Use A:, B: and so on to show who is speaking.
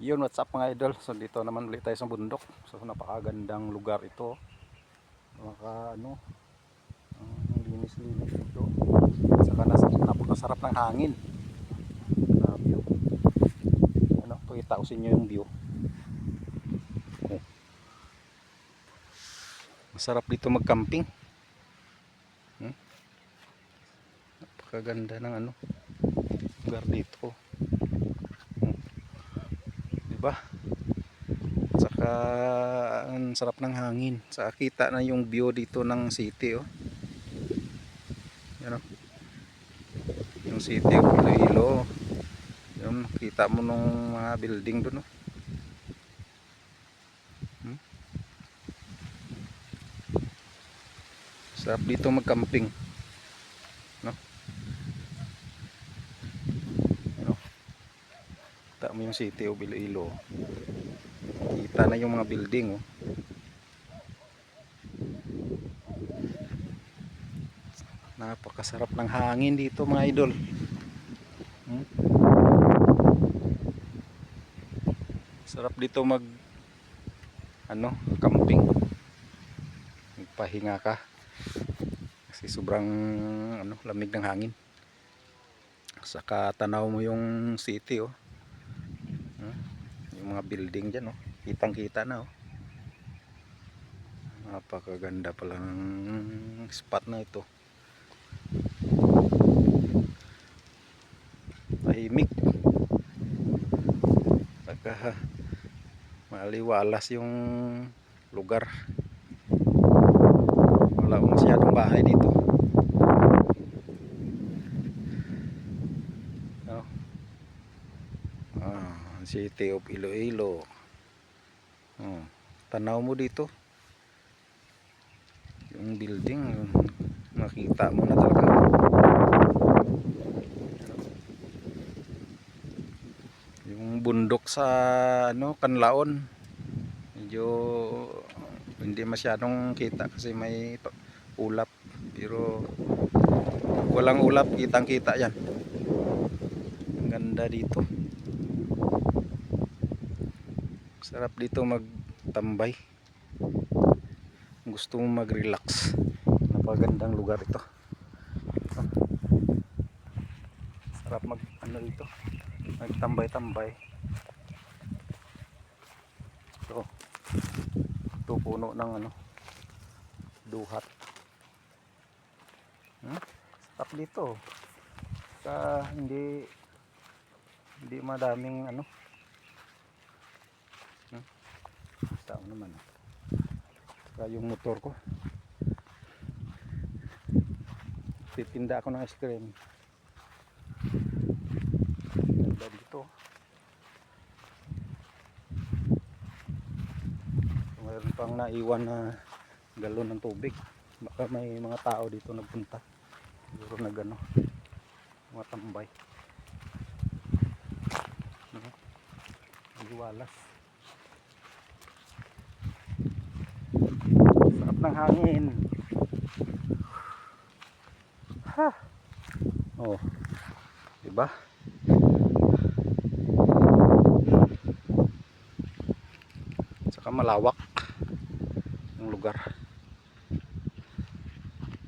A: Yun, what's up mga idol? So dito naman ulit tayo sa bundok. So napakagandang lugar ito. Ang linis-linis dito. Saka napakasarap ng hangin. Na view. Pakita ko sa inyo yung view. Oh. Masarap dito mag-camping. Napakaganda ng lugar dito. Diba? Saka ang sarap ng hangin. Saka kita na yung view dito ng city, oh. Yan, oh. Yung city of Iloilo. Yan, kita mo nung mga building doon, oh. Sarap dito mag-camping, no? Ano? Kita mo yung city of Iloilo. Kita na yung mga building, oh. Napakasarap ng hangin dito mga idol. Sarap dito mag camping. Magpahinga ka kasi sobrang lamig ng hangin. Saka tanaw mo yung city, oh. Yung mga building dyan, oh. Kitang kita na, oh. Napakaganda pala ng spot na ito. Tahimik. Saka maliwalas yung lugar. Wala masyadong bahay dito. City of Iloilo. Tanaw mo dito yung building, makita mo na talaga. Yung bundok sa Canlaon medyo hindi masyadong kita kasi may ulap, pero walang ulap kitang kita yan. Ang ganda dito. Sarap dito magtambay. Gusto mo mag-relax. Napagandang lugar ito. Sarap dito. Magtambay-tambay. Ito puno ng duhat. Sarap dito. Hindi madaming tao naman. Saka yung motor ko, titinda ako ng ice cream. Ganda dito. Mayroon pang naiwan na galon ng tubig. Baka may mga tao dito nagpunta. Siguro mga tambay. Maliwalas. Sarap ng hangin. Oh, diba? Saka malawak yung lugar.